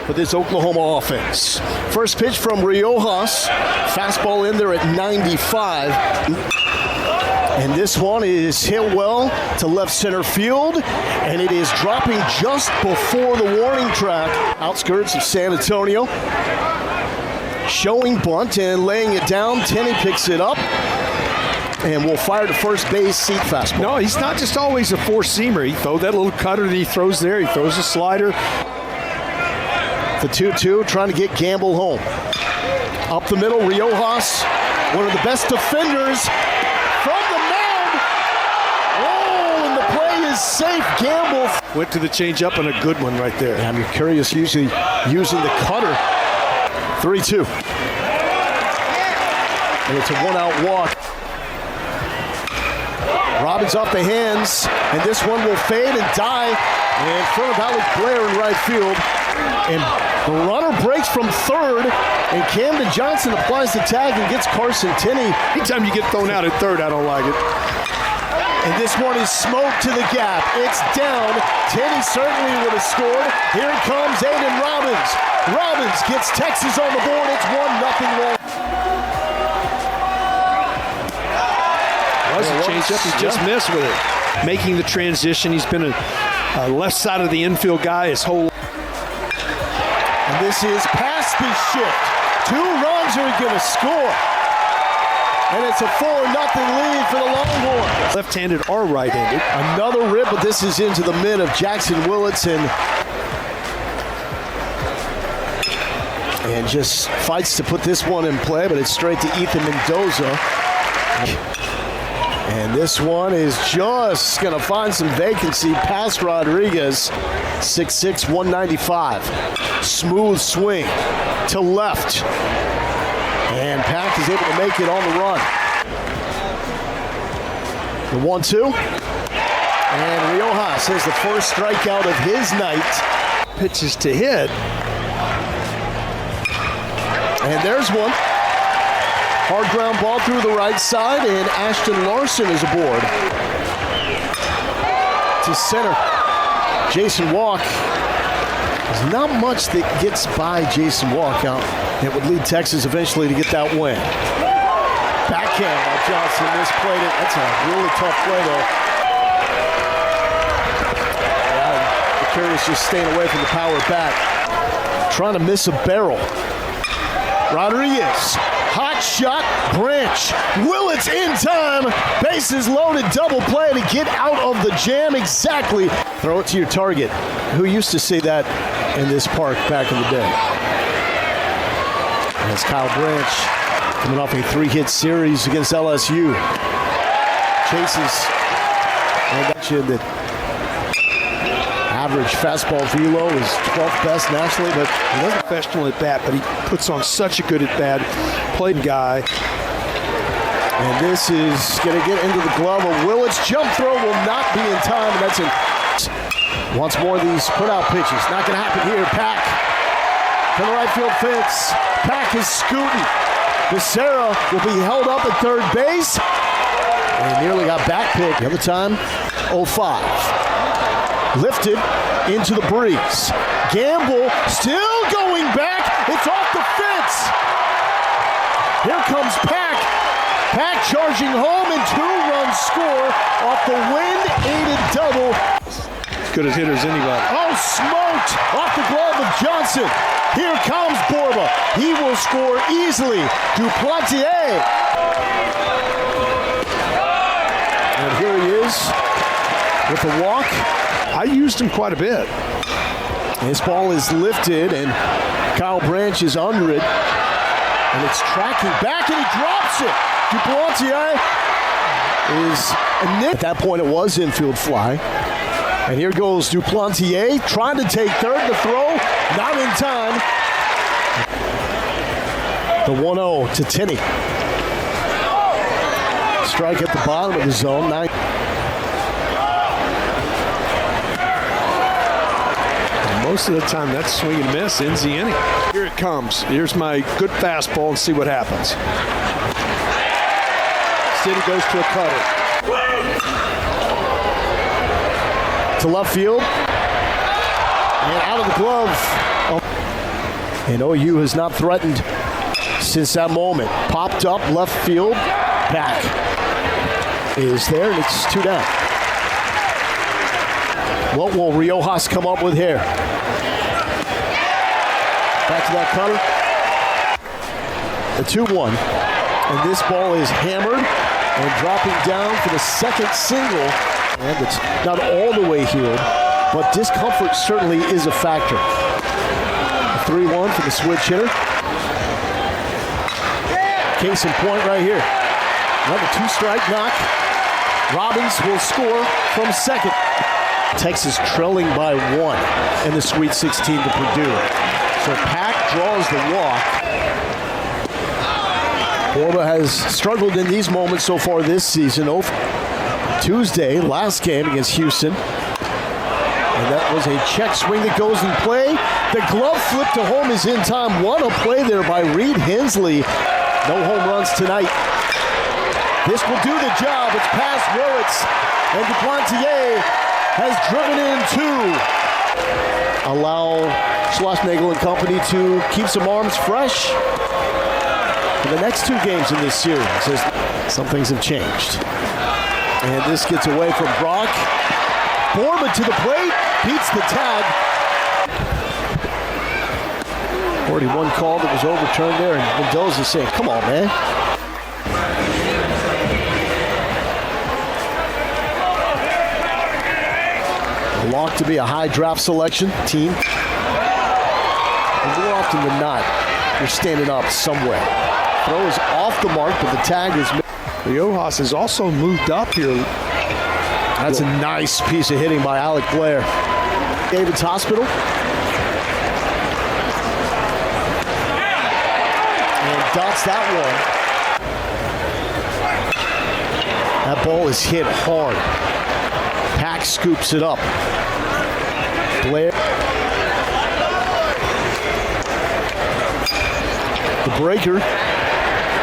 for this Oklahoma offense. First pitch from Riojas. Fastball in there at 95. And this one is hit well to left center field, and it is dropping just before the warning track. Outskirts of San Antonio. Showing bunt and laying it down. Tenney picks it up and will fire to first base, seat fastball. No, he's not just always a four-seamer. He throws that little cutter that he throws there. He throws a slider. The 2-2 trying to get Gamble home. Up the middle, Riojas, one of the best defenders from the mound. Oh, and the play is safe. Gamble went to the changeup and a good one right there. I'm curious, usually using the cutter. 3-2. And it's a one-out walk. Robbins off the hands, and this one will fade and die in front of Alex Blair in right field. And the runner breaks from third, and Camden Johnson applies the tag and gets Carson Tenney. Anytime you get thrown out at third, I don't like it. And this one is smoked to the gap. It's down. Tenney certainly would have scored. Here comes Aiden Robbins. Robbins gets Texas on the board. It's 1-0 long. Was a changeup. He just missed with it. Making the transition. He's been a left side of the infield guy his whole life. And this is past the shift. 2 runs are going to score. And it's a 4-0 lead for the Longhorns. Left-handed or right-handed. Another rip, but this is into the mid of Jackson Willits and just fights to put this one in play, but it's straight to Ethan Mendoza. And this one is just going to find some vacancy past Rodriguez. 6'6", 195. Smooth swing to left. And Pack is able to make it on the run. The 1-2. And Riojas has the first strikeout of his night. Pitches to hit. And there's one. Hard ground ball through the right side, and Ashton Larson is aboard. To center. Jason Walk. There's not much that gets by Jason Walk out. It would lead Texas eventually to get that win. Backhand by Johnson misplayed it. That's a really tough play though. The Curious just staying away from the power back. Trying to miss a barrel. Rodriguez. Hot shot, Branch. Willits in time. Bases loaded, double play to get out of the jam exactly. Throw it to your target. Who used to say that in this park back in the day? And it's Kyle Branch coming off a 3-hit series against LSU. Chases. I mentioned that average fastball velo is 12th best nationally, but he doesn't professional at bat, but he puts on such a good at bat. Played guy. And this is going to get into the glove of Willits. Jump throw will not be in time, and that's it. Once more, these put-out pitches. Not going to happen here. Pack from the right field fence. Pack is scooting. Becerra will be held up at third base. And nearly got back picked. The other time, 0-5. Lifted into the breeze. Gamble still going back. It's off the fence. Here comes Pack. Pack charging home, and 2-run score off the wind-aided double. As good as hitters anybody. Oh, smoked off the glove of Johnson. Here comes Borba. He will score easily. Duplantier. And here he is with the walk. I used him quite a bit. This ball is lifted, and Kyle Branch is under it. And it's tracking back, and he drops it. Duplantier is a nip. At that point, it was infield fly. And here goes Duplantier trying to take third. The throw, not in time. The 1-0 to Tenney. Strike at the bottom of the zone. Most of the time, that swing and miss ends the inning. Here it comes. Here's my good fastball and see what happens. City goes to a cutter. To left field. And out of the glove. And OU has not threatened since that moment. Popped up left field. Pack is there, and it's 2 down. What will Riojas come up with here? Back to that cutter. The 2-1. And this ball is hammered and dropping down for the second single. And it's not all the way healed, but discomfort certainly is a factor. 3-1 for the switch hitter. Case in point right here. Another 2-strike knock. Robbins will score from second. Texas trailing by 1 in the Sweet 16 to Purdue. So Pack draws the walk. Borba has struggled in these moments so far this season. Tuesday, last game against Houston. And that was a check swing that goes in play. The glove flip to home is in time. What a play there by Reed Hensley. No home runs tonight. This will do the job. It's past Willits. And Duplantier has driven in 2. Allow Schlossnagle and company to keep some arms fresh for the next 2 games in this series. Some things have changed. And this gets away from Brock. Borba to the plate, beats the tag. Already one call that was overturned there, and Mendoza saying, come on, man. Locked to be a high draft selection team. And more often than not, you're standing up somewhere. Throw is off the mark, but the tag is... Riojas has also moved up here. That's a nice piece of hitting by Alec Blair. David's Hospital. And dots that one. That ball is hit hard. Pack scoops it up. Blair. The breaker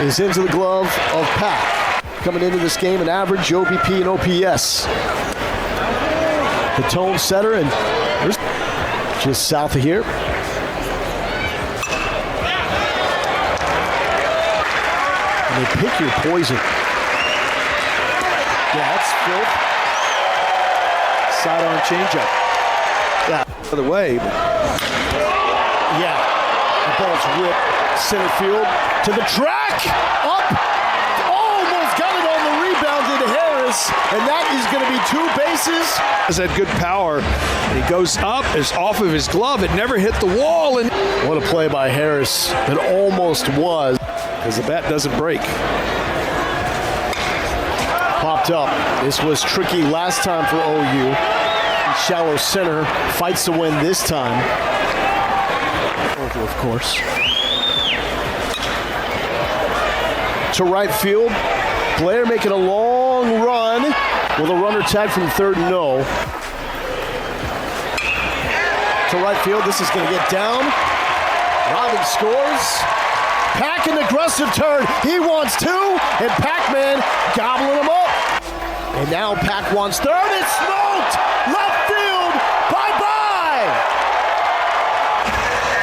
is into the glove of Pack. Coming into this game, an average OBP and OPS. The tone setter, and just south of here. And they pick your poison. Yeah, that's filth. Sidearm changeup. Yeah. Other way. Yeah. The ball's whipped. Center field to the track. Up. Almost got it on the rebound to Harris. And that is going to be 2 bases. Has that good power. And he goes up. It's off of his glove. It never hit the wall. And what a play by Harris. It almost was. Because the bat doesn't break. Popped up. This was tricky last time for OU. Shallow center fights to win this time. Of course. To right field. Blair making a long run with a runner tag from third, no. To right field, this is going to get down. Robbins scores. Pack an aggressive turn. He wants 2, and Pac-Man gobbling him up. And now Pack wants 3rd. It's smoked! Left field! Bye-bye!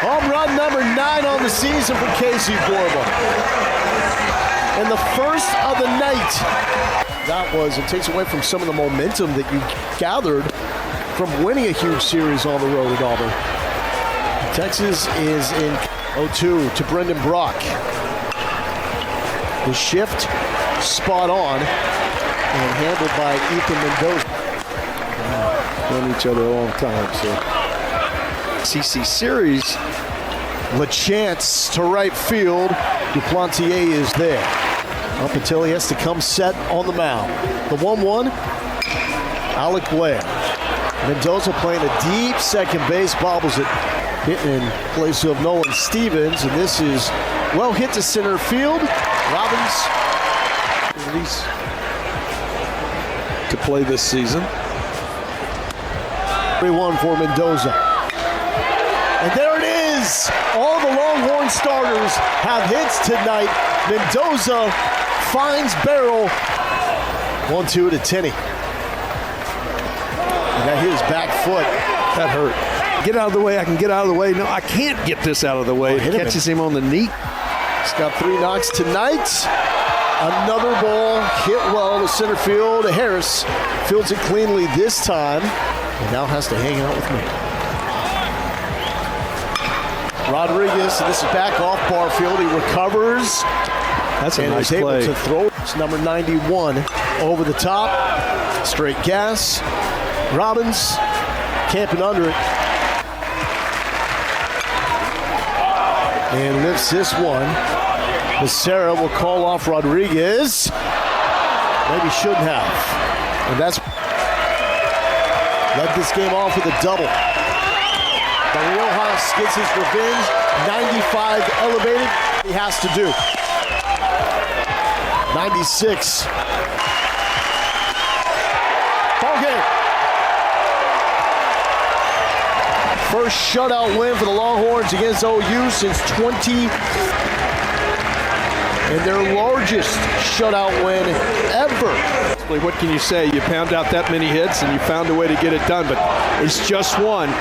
Home run number 9 on the season for Casey Borba. And the first of the night. That was, it takes away from some of the momentum that you gathered from winning a huge series on the road at Auburn. Texas is in 0-2 to Brendan Brock. The shift, spot on, and handled by Ethan Mendoza. Known each other a long time, so. CC series. LeChance to right field. Duplantier is there. Up until he has to come set on the mound. The 1-1, Alec Blair. Mendoza playing a deep second base, bobbles it. Hitting in place of Nolan Stevens, and this is well hit to center field. Robbins. To play this season. 3-1 for Mendoza. And there it is. All the Longhorn starters have hits tonight. Mendoza finds barrel. 1-2 to Tenney. And that hit his back foot. That hurt. Get out of the way. I can get out of the way. No, I can't get this out of the way. It catches him on the knee. He's got 3 knocks tonight. Another ball hit well to center field. Harris fields it cleanly this time and now has to hang out with me. Rodriguez, and this is back off Barfield. He recovers. That's a nice able play. to throw. It's number 91 over the top. Straight gas. Robbins camping under it. And lifts this one. Becerra will call off Rodriguez. Maybe shouldn't have. And that's led this game off with a double. Barriojas gets his revenge. 95 elevated. He has to do. 96. Ball game. First shutout win for the Longhorns against OU since 20. And their largest shutout win ever. What can you say? You pound out that many hits and you found a way to get it done, but it's just one.